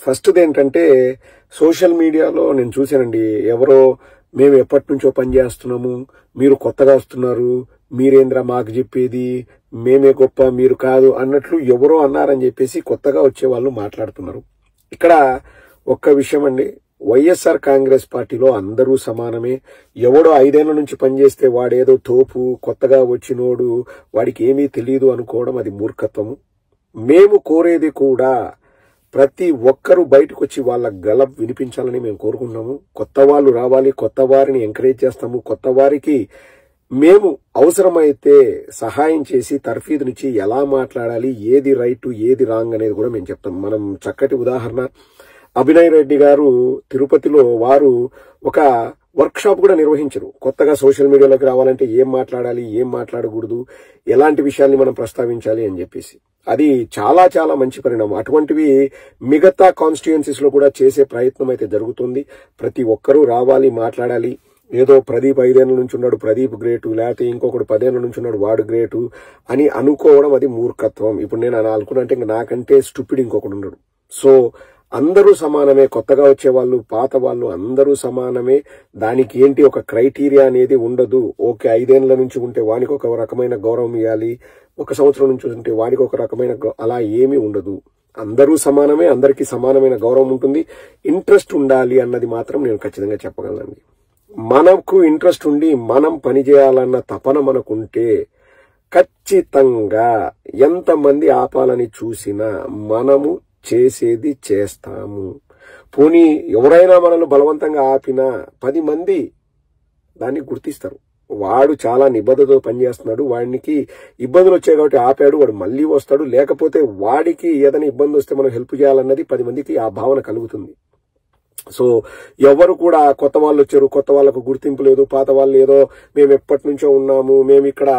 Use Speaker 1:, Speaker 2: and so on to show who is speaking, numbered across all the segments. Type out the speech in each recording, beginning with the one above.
Speaker 1: ఫస్ట్ది ఏంటంటే సోషల్ మీడియాలో నేను చూశానండి, ఎవరో మేము ఎప్పటి నుంచో పనిచేస్తున్నాము, మీరు కొత్తగా వస్తున్నారు, మీరేంద్ర మాకు చెప్పేది, మేమే గొప్ప మీరు కాదు అన్నట్లు ఎవరో అన్నారని చెప్పేసి కొత్తగా వచ్చే వాళ్ళు మాట్లాడుతున్నారు. ఇక్కడ ఒక్క విషయం అండి, వైఎస్ఆర్ కాంగ్రెస్ పార్టీలో అందరూ సమానమే. ఎవడో 5 ఏళ్ల నుంచి పనిచేస్తే వాడేదో తోపు, కొత్తగా వచ్చినోడు, వాడికి ఏమీ తెలియదు అనుకోవడం అది మూర్ఖత్వము. మేము కోరేది కూడా ప్రతి ఒక్కరూ బయటకు వచ్చి వాళ్ళ గళం వినిపించాలని మేము కోరుకుంటున్నాము. కొత్త వాళ్ళు రావాలి, కొత్త వారిని ఎంకరేజ్ చేస్తాము. కొత్త వారికి మేము అవసరమైతే సహాయం చేసి తర్ఫీదునిచ్చి ఎలా మాట్లాడాలి, ఏది రైట్ ఏది రాంగ్ అనేది కూడా మేము చెప్తాం. మనం చక్కటి ఉదాహరణ, అభినయ్ రెడ్డి గారు తిరుపతిలో వారు ఒక వర్క్ షాప్ కూడా నిర్వహించరు. కొత్తగా సోషల్ మీడియాలోకి రావాలంటే ఏం మాట్లాడాలి, ఏం మాట్లాడకూడదు, ఎలాంటి విషయాల్ని మనం ప్రస్తావించాలి అని చెప్పేసి. అది చాలా చాలా మంచి పరిణామం. అటువంటివి మిగతా కాన్స్టిట్యుయెన్సీస్ లో కూడా చేసే ప్రయత్నం అయితే జరుగుతుంది. ప్రతి ఒక్కరూ రావాలి, మాట్లాడాలి. ఏదో ప్రదీప్ 5 ఏళ్ల నుంచి ఉన్నాడు, ప్రదీప్ గ్రేటు, లేకపోతే ఇంకొకడు 10 ఏళ్ల నుంచి ఉన్నాడు, వాడు గ్రేటు అని అనుకోవడం అది మూర్ఖత్వం. ఇప్పుడు నేను అలా అనుకున్నంటే ఇంక నాకంటే స్టూపిడ్ ఇంకొకడు ఉన్నాడు. సో అందరూ సమానమే, కొత్తగా వచ్చే వాళ్ళు, పాత వాళ్ళు అందరూ సమానమే. దానికి ఏంటి ఒక క్రైటీరియా అనేది ఉండదు. ఓకే, 5 ఏళ్ల నుంచి ఉంటే వానికి ఒక రకమైన గౌరవం ఇవ్వాలి, 1 సంవత్సరం నుంచి ఉంటే వానికి ఒక రకమైన అలా ఏమీ ఉండదు. అందరూ సమానమే, అందరికీ సమానమైన గౌరవం ఉంటుంది. ఇంట్రెస్ట్ ఉండాలి అన్నది మాత్రం నేను ఖచ్చితంగా చెప్పగలనండి. మనకు ఇంట్రెస్ట్ ఉండి మనం పనిచేయాలన్న తపన మనకుంటే ఖచ్చితంగా ఎంతమంది ఆపాలని చూసినా మనము చేసేది చేస్తాము. పోనీ ఎవరైనా మనల్ని బలవంతంగా ఆపినా 10 మంది దాన్ని గుర్తిస్తారు. వాడు చాలా నిబద్ధతతో పనిచేస్తున్నాడు, వాడికి ఇబ్బందులు వచ్చాయి కాబట్టి ఆపాడు, వాడు మళ్ళీ వస్తాడు. లేకపోతే వాడికి ఏదైనా ఇబ్బంది వస్తే మనం హెల్ప్ చేయాలన్నది 10 మందికి ఆ భావన కలుగుతుంది. సో ఎవరు కూడా కొత్త వాళ్ళు వచ్చారు, కొత్త వాళ్ళకు గుర్తింపు లేదు, పాత వాళ్ళు ఏదో మేము ఎప్పటి నుంచో ఉన్నాము, మేము ఇక్కడ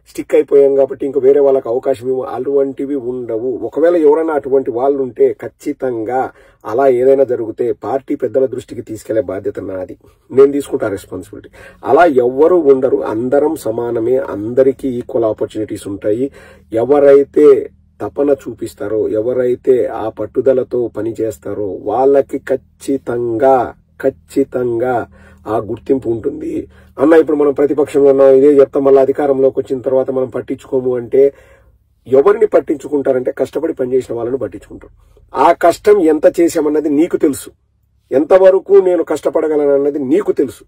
Speaker 1: స్టిక్ అయిపోయాం కాబట్టి ఇంక వేరే వాళ్ళకి అవకాశం ఇవ్వ, అటువంటివి ఉండవు. ఒకవేళ ఎవరైనా అటువంటి వాళ్ళు ఉంటే ఖచ్చితంగా అలా ఏదైనా జరిగితే పార్టీ పెద్దల దృష్టికి తీసుకెళ్లే బాధ్యత నాది, నేను తీసుకుంటా రెస్పాన్సిబిలిటీ. అలా ఎవ్వరూ ఉండరు, అందరం సమానమే, అందరికీ ఈక్వల్ ఆపర్చునిటీస్ ఉంటాయి. ఎవరైతే తపన చూపిస్తారో, ఎవరైతే ఆ పట్టుదలతో పనిచేస్తారో వాళ్ళకి ఖచ్చితంగా ఆ గుర్తింపు ఉంటుంది. అన్న ఇప్పుడు మనం ప్రతిపక్షంలో ఉన్నాం, ఇదే చెప్తాం, మళ్ళీ అధికారంలోకి వచ్చిన తర్వాత మనం పట్టించుకోము అంటే ఎవరిని పట్టించుకుంటారంటే కష్టపడి పనిచేసిన వాళ్ళని పట్టించుకుంటారు. ఆ కష్టం ఎంత చేశామన్నది నీకు తెలుసు, ఎంతవరకు నేను కష్టపడగలనన్నది నీకు తెలుసు.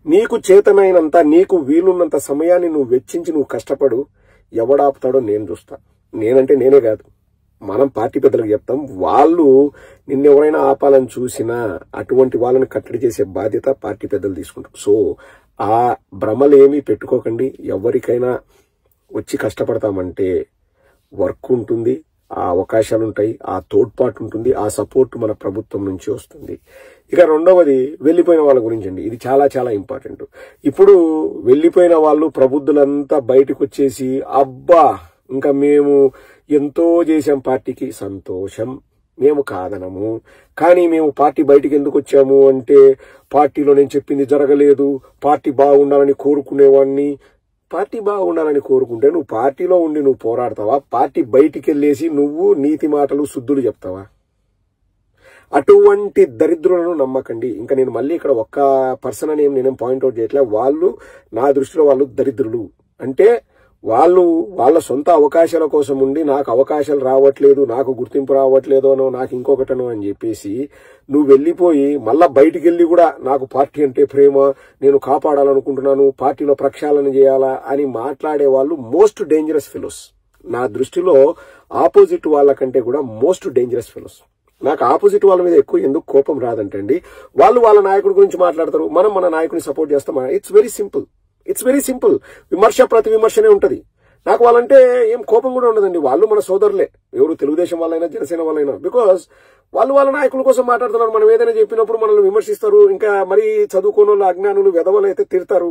Speaker 1: నీకు చేతనైనంత, నీకు వీలున్నంత సమయాన్ని నువ్వు వెచ్చించి నువ్వు కష్టపడు. ఎవడాపుతాడో నేను చూస్తా. నేనంటే నేనే కాదు, మనం పార్టీ పెద్దలకు చెప్తాం. వాళ్ళు నిన్నెవరైనా ఆపాలని చూసినా అటువంటి వాళ్ళని కట్టడి చేసే బాధ్యత పార్టీ పెద్దలు తీసుకుంటారు. సో ఆ భ్రమలేమీ పెట్టుకోకండి. ఎవరికైనా వచ్చి కష్టపడతామంటే వర్క్ ఉంటుంది, ఆ అవకాశాలుంటాయి, ఆ తోడ్పాటు ఉంటుంది, ఆ సపోర్ట్ మన ప్రభుత్వం నుంచి వస్తుంది. ఇక రెండవది వెళ్లిపోయిన వాళ్ళ గురించి అండి. ఇది చాలా చాలా ఇంపార్టెంట్. ఇప్పుడు వెళ్లిపోయిన వాళ్ళు ప్రబుద్ధులంతా బయటకు వచ్చేసి అబ్బా ఇంకా మేము ఎంతో చేశాం పార్టీకి, సంతోషం, మేము కాదనము. కానీ మేము పార్టీ బయటికి ఎందుకు వచ్చాము అంటే పార్టీలో నేను చెప్పింది జరగలేదు, పార్టీ బాగుండాలని కోరుకునేవాడిని. పార్టీ బాగుండాలని కోరుకుంటే నువ్వు పార్టీలో ఉండి నువ్వు పోరాడతావా? పార్టీ బయటికి వెళ్ళేసి నువ్వు నీతి మాటలు శుద్ధులు చెప్తావా? అటువంటి దరిద్రులను నమ్మకండి. ఇంకా నేను మళ్ళీ ఇక్కడ ఒక్క పర్సన్ అని నేనేం పాయింట్అవుట్ చేయట్లే. వాళ్ళు నా దృష్టిలో వాళ్ళు దరిద్రులు. అంటే వాళ్ళు వాళ్ళ సొంత అవకాశాల కోసం ఉండి నాకు అవకాశాలు రావట్లేదు, నాకు గుర్తింపు రావట్లేదు అనో, నాకు ఇంకొకటనో అని చెప్పేసి నువ్వు వెళ్లిపోయి మళ్ళా బయటికి వెళ్లి కూడా నాకు పార్టీ అంటే ప్రేమ, నేను కాపాడాలనుకుంటున్నాను, పార్టీలో ప్రక్షాళన చేయాలా అని మాట్లాడే వాళ్ళు మోస్ట్ డేంజరస్ ఫెలోస్. నా దృష్టిలో ఆపోజిట్ వాళ్ళకంటే కూడా మోస్ట్ డేంజరస్ ఫెలోస్. నాకు ఆపోజిట్ వాళ్ళ మీద ఎక్కువ ఎందుకు కోపం రాదంటండి, వాళ్ళు వాళ్ళ నాయకుడి గురించి మాట్లాడతారు, మనం మన నాయకుడిని సపోర్ట్ చేస్తాం. It's very simple. విమర్శ ప్రతి విమర్శనే ఉంటది. నాకు వాళ్ళంటే ఏం కోపం కూడా ఉండదండి. వాళ్ళు మన సోదరులే, ఎవరు తెలుగుదేశం వాళ్ళైనా జనసేన వాళ్ళైనా. బికాస్ వాళ్ళు వాళ్ళ నాయకుల కోసం మాట్లాడుతున్నారు. మనం ఏదైనా చెప్పినప్పుడు మనల్ని విమర్శిస్తారు. ఇంకా మరీ చదువుకోని వాళ్ళు, అజ్ఞానులు, వెధవలు అయితే తిడతారు.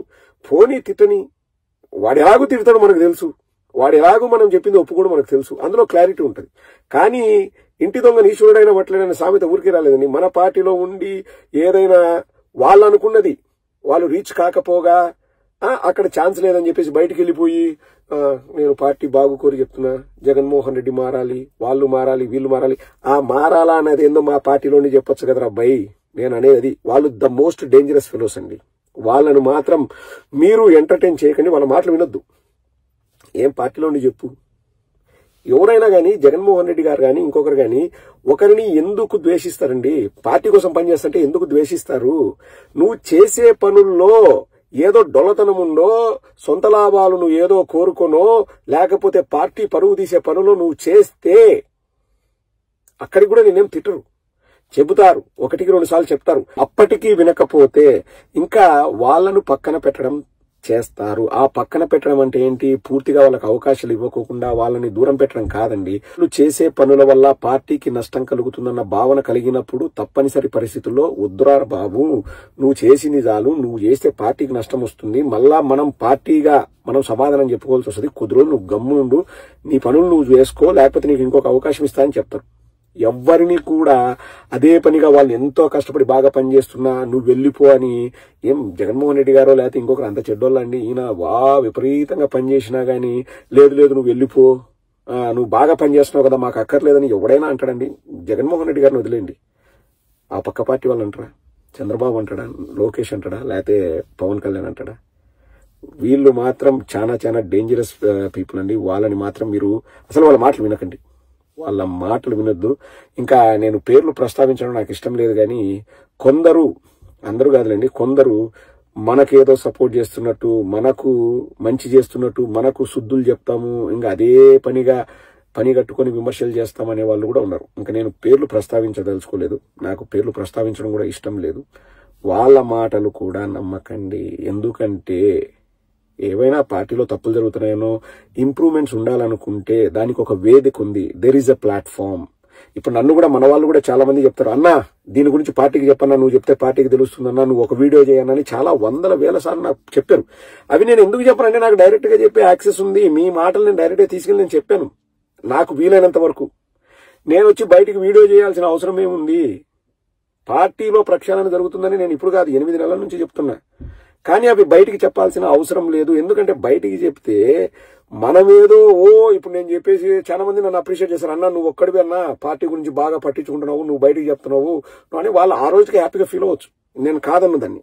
Speaker 1: పోనీ తిట్టని, వాడు ఎలాగూ తిడతాడు మనకు తెలుసు, వాడు ఎలాగూ మనం చెప్పింది ఒప్పు కూడా మనకు తెలుసు, అందులో క్లారిటీ ఉంటుంది. కానీ ఇంటి దొంగ నీచుడైన వట్లేడైన సామెత ఊరికే రాలేదండి. మన పార్టీలో ఉండి ఏదైనా వాళ్ళు అనుకున్నది వాళ్ళు రీచ్ కాకపోగా అక్కడ ఛాన్స్ లేదని చెప్పేసి బయటికి వెళ్ళిపోయి నేను పార్టీ బాగుకోరి చెప్తున్నా, జగన్మోహన్ రెడ్డి మారాలి, వాళ్ళు మారాలి, వీళ్ళు మారాలి. ఆ మారాలా అనేది ఏందో మా పార్టీలోనే చెప్పొచ్చు కదరా అబ్బాయి. నేను అనేది వాళ్ళు ద మోస్ట్ డేంజరస్ ఫెలోస్ అండి. వాళ్ళను మాత్రం మీరు ఎంటర్టైన్ చేయకండి, వాళ్ళ మాటలు వినొద్దు. ఏం పార్టీలోని చెప్పు. ఎవరైనా కానీ జగన్మోహన్ రెడ్డి గారు కానీ ఇంకొకరు కానీ ఒకరిని ఎందుకు ద్వేషిస్తారండి? పార్టీ కోసం పనిచేస్తుంటే ఎందుకు ద్వేషిస్తారు? నువ్వు చేసే పనుల్లో ఏదో డొల్లతనం ఉందో, సొంత లాభాలు నువ్వు ఏదో కోరుకోనో, లేకపోతే పార్టీ పరువు తీసే పనులు నువ్వు చేస్తే అక్కడికి కూడా నేనేం తిట్టరు, చెబుతారు, 1-2 సార్లు చెప్తారు. అప్పటికీ వినకపోతే ఇంకా వాళ్ళను పక్కన పెట్టడం చేస్తారు. ఆ పక్కన పెట్టడం అంటే ఏంటి? పూర్తిగా వాళ్ళకి అవకాశాలు ఇవ్వకుండా వాళ్ళని దూరం పెట్టడం కాదండి. నువ్వు చేసే పనుల వల్ల పార్టీకి నష్టం కలుగుతుందన్న భావన కలిగినప్పుడు తప్పనిసరి పరిస్థితుల్లో వద్దురారు బాబు, నువ్వు చేసింది చాలు, నువ్వు చేస్తే పార్టీకి నష్టం వస్తుంది, మళ్ళా మనం పార్టీగా మనం సమాధానం చెప్పుకోవాల్సి వస్తుంది, కొద్ది రోజులు నువ్వు గమ్మునుండు, నీ పనులు నువ్వు చేసుకో, లేకపోతే నీకు ఇంకొక అవకాశం ఇస్తా అని చెప్తారు. ఎవ్వరిని కూడా అదే పనిగా వాళ్ళు ఎంతో కష్టపడి బాగా పనిచేస్తున్నా నువ్వు వెళ్ళిపో అని ఏం జగన్మోహన్ రెడ్డి గారో లేకపోతే ఇంకొకరు అంత చెడ్డోళ్ళండి. ఈయన విపరీతంగా పనిచేసినా గానీ లేదు నువ్వు వెళ్ళిపో, నువ్వు బాగా పనిచేస్తున్నావు కదా మాకు అక్కర్లేదని ఎవడైనా అంటాడండి. జగన్మోహన్ రెడ్డి గారిని వదిలేండి, ఆ పక్క పార్టీ వాళ్ళు అంటారా? చంద్రబాబు అంటాడా? లోకేష్ అంటాడా? లేకపోతే పవన్ కళ్యాణ్ అంటాడా? వీళ్ళు మాత్రం చాలా చాలా డేంజరస్ పీపుల్ అండి. వాళ్ళని మాత్రం మీరు అసలు వాళ్ళ మాటలు వినకండి, వాళ్ళ మాటలు వినొద్దు. ఇంకా నేను పేర్లు ప్రస్తావించడం నాకు ఇష్టం లేదు కానీ కొందరు, అందరూ కాదులేండి, కొందరు మనకేదో సపోర్ట్ చేస్తున్నట్టు, మనకు మంచి చేస్తున్నట్టు, మనకు శుద్ధులు చెప్తాము, ఇంకా అదే పని కట్టుకొని విమర్శలు చేస్తామనే వాళ్ళు కూడా ఉన్నారు. ఇంకా నేను పేర్లు ప్రస్తావించదలుచుకోలేదు, నాకు పేర్లు ప్రస్తావించడం కూడా ఇష్టం లేదు. వాళ్ళ మాటలు కూడా నమ్మకండి. ఎందుకంటే ఏవైనా పార్టీలో తప్పులు జరుగుతున్నాయనో ఇంప్రూవ్మెంట్స్ ఉండాలనుకుంటే దానికి ఒక వేదిక ఉంది, దెర్ ఈజ్ అ ప్లాట్ఫామ్. ఇప్పుడు నన్ను కూడా మన వాళ్ళు కూడా చాలా మంది చెప్తారు, అన్నా దీని గురించి పార్టీకి చెప్పన్నా, నువ్వు చెప్తే పార్టీకి తెలుస్తుందన్నా, నువ్వు ఒక వీడియో చేయనని చాలా 100,000 సార్లు నాకు చెప్పారు. అవి నేను ఎందుకు చెప్పానంటే నాకు డైరెక్ట్ గా చెప్పే యాక్సెస్ ఉంది. మీ మాటలు నేను డైరెక్ట్ గా తీసుకెళ్ళి నేను చెప్పాను, నాకు వీలైనంత వరకు. నేను వచ్చి బయటికి వీడియో చేయాల్సిన అవసరం ఏముంది? పార్టీలో ప్రక్షాళన జరుగుతుందని నేను ఇప్పుడు కాదు 8 నెలల నుంచి చెప్తున్నా. కానీ అవి బయటికి చెప్పాల్సిన అవసరం లేదు. ఎందుకంటే బయటికి చెప్తే మనమేదో ఇప్పుడు నేను చెప్పేసి చాలా మంది నన్ను అప్రిషియేట్ చేశారు, అన్నా నువ్వు ఒక్కడివి అన్నా పార్టీ గురించి బాగా పట్టించుకుంటున్నావు, నువ్వు బయటికి చెప్తున్నావు అని వాళ్ళు ఆ రోజుకి హ్యాపీగా ఫీల్ అవ్వచ్చు, నేను కాదన్న దాన్ని.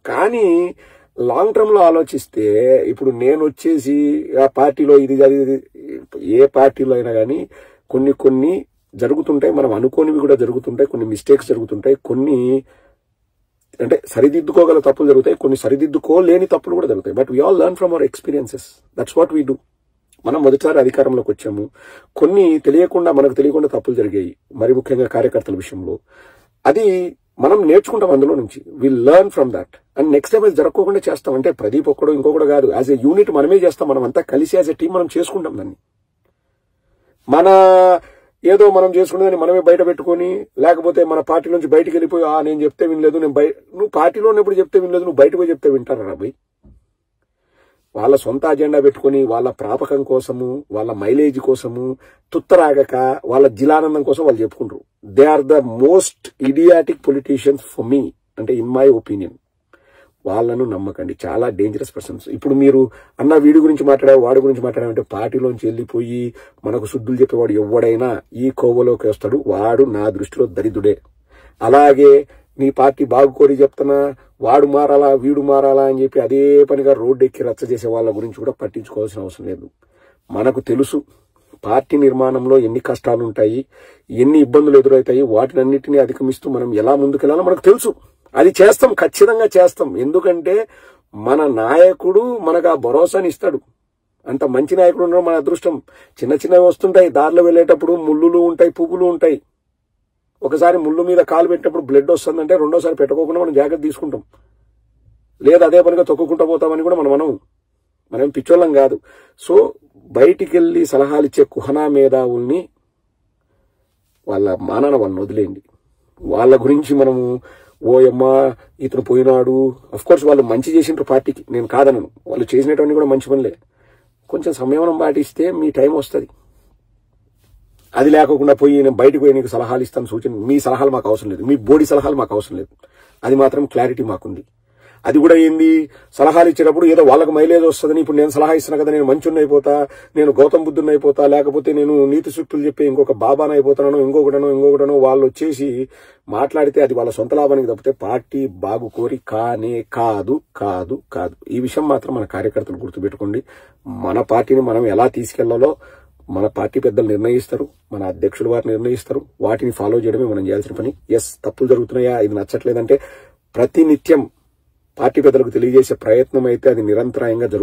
Speaker 1: కానీ లాంగ్ టర్మ్ లో ఆలోచిస్తే ఇప్పుడు నేను వచ్చేసి ఆ పార్టీలో ఇది ఏ పార్టీలో అయినా కానీ కొన్ని జరుగుతుంటాయి, మనం అనుకోనివి కూడా జరుగుతుంటాయి, కొన్ని మిస్టేక్స్ జరుగుతుంటాయి, కొన్ని అంటే సరిదిద్దుకోగల తప్పులు జరుగుతాయి, కొన్ని సరిదిద్దుకోలేని తప్పులు కూడా జరుగుతాయి. But we all learn from our experiences, that's what we do. మనం మొదటిసారి అధికారంలోకి వచ్చాము, కొన్ని మనకు తెలియకుండా తప్పులు జరిగాయి, మరి ముఖ్యంగా కార్యకర్తల విషయంలో. అది మనం నేర్చుకుంటాం అందులో నుంచి, will learn from that. And next time అది జరగకుండా చేస్తాం. అంటే ప్రదీప్ ఒక్కడో ఇంకొకటి కాదు, యాజ్ ఎ యూనిట్ మనమే చేస్తాం, మనం అంతా కలిసి యాజ్ ఎ టీం మనం చేసుకుంటాం దాన్ని. ఏదో మనం చేసుకునేదని మనమే బయట పెట్టుకొని, లేకపోతే మన పార్టీ నుంచి బయటకు వెళ్ళిపోయి నేను చెప్తే వినలేదు, నువ్వు పార్టీలో ఉన్నప్పుడు చెప్తే వినలేదు, నువ్వు బయటకు పోయి చెప్తే వింటారా భయ్? వాళ్ళ సొంత అజెండా పెట్టుకుని వాళ్ళ ప్రాపకం కోసము, వాళ్ళ మైలేజ్ కోసము, తుత్తరాగక వాళ్ళ జిలానందం కోసం వాళ్ళు చెప్పుకుంటారు. They are the most idiotic politicians for me, అంటే ఇన్ మై ఒపీనియన్. వాళ్ళను నమ్మకండి, చాలా డేంజరస్ పర్సన్స్. ఇప్పుడు మీరు అన్న వీడి గురించి మాట్లాడావు, వాడి గురించి మాట్లాడామంటే పార్టీలోంచి వెళ్ళిపోయి మనకు శుద్ధులు చెప్పేవాడు ఎవడైనా ఈ కోవలోకి వస్తాడు, వాడు నా దృష్టిలో దరిద్రుడే. అలాగే నీ పార్టీ బాగుకోరి చెప్తున్నా, వాడు మారాలా వీడు మారాలా అని చెప్పి అదే పనిగా రోడ్డు ఎక్కి రచ్చ చేసే వాళ్ళ గురించి కూడా పట్టించుకోవాల్సిన అవసరం లేదు. మనకు తెలుసు పార్టీ నిర్మాణంలో ఎన్ని కష్టాలు ఉంటాయి, ఎన్ని ఇబ్బందులు ఎదురవుతాయి, వాటినన్నిటినీ అధిగమిస్తూ మనం ఎలా ముందుకెళ్లాలో మనకు తెలుసు. అది చేస్తాం, ఖచ్చితంగా చేస్తాం. ఎందుకంటే మన నాయకుడు మనకు ఆ భరోసాని ఇస్తాడు. అంత మంచి నాయకుడు ఉండడం మన అదృష్టం. చిన్నవి వస్తుంటాయి దారిలో వెళ్ళేటప్పుడు, ముళ్ళులు ఉంటాయి, పువ్వులు ఉంటాయి. ఒకసారి ముళ్ళు మీద కాలు పెట్టినప్పుడు బ్లడ్ వస్తుందంటే రెండోసారి పెట్టుకోకుండా మనం జాగ్రత్త తీసుకుంటాం, లేదా అదే పనిగా తొక్కుకుంటూ పోతామని కూడా మనం పిచ్చోళ్ళం కాదు. సో బయటికి వెళ్లి సలహాలు ఇచ్చే కుహనా మేధావుల్ని వాళ్ళ మానాన వాళ్ళని వదిలేయండి. వాళ్ళ గురించి మనము ఓయమ్మా ఇతను పోయినాడు, అఫ్ కోర్స్ వాళ్ళు మంచి చేసిండ్రు పార్టీకి, నేను కాదనను, వాళ్ళు చేసినటువంటి కూడా మంచి పనులే. కొంచెం సంయమనం పాటిస్తే మీ టైం వస్తుంది. అది లేకుండా పోయి నేను బయటకు పోయి నీకు సలహాలు ఇస్తాను, సూచన, మీ సలహాలు మాకు అవసరం లేదు, మీ బోడీ సలహాలు మాకు అవసరం లేదు. అది మాత్రం క్లారిటీ మాకుంది. అది కూడా ఏంది, సలహాలు ఇచ్చేటప్పుడు ఏదో వాళ్ళకి మైలేజ్ వస్తుందని, ఇప్పుడు నేను సలహా ఇస్తున్నా కదా, నేను మంచుని అయిపోతా, నేను గౌతమ్ బుద్ధుని అయిపోతా, లేకపోతే నేను నీతి సూక్తులు చెప్పి ఇంకొక బాబాని అయిపోతానో ఇంకొకటనో వాళ్ళు వచ్చేసి మాట్లాడితే అది వాళ్ళ సొంత లాభానికి తప్పితే పార్టీ బాగు కోరి కానే కాదు. ఈ విషయం మాత్రం మన కార్యకర్తలు గుర్తుపెట్టుకోండి. మన పార్టీని మనం ఎలా తీసుకెళ్లాలో మన పార్టీ పెద్దలు నిర్ణయిస్తారు, మన అధ్యక్షులు వారు నిర్ణయిస్తారు. వాటిని ఫాలో చేయడమే మనం చేయాల్సిన పని. తప్పులు జరుగుతున్నాయా, ఇది నచ్చట్లేదంటే ప్రతినిత్యం పార్టీ పెద్దలకు తెలియజేసే ప్రయత్నం అయితే అది నిరంతరాయంగా జరుగుతుంది.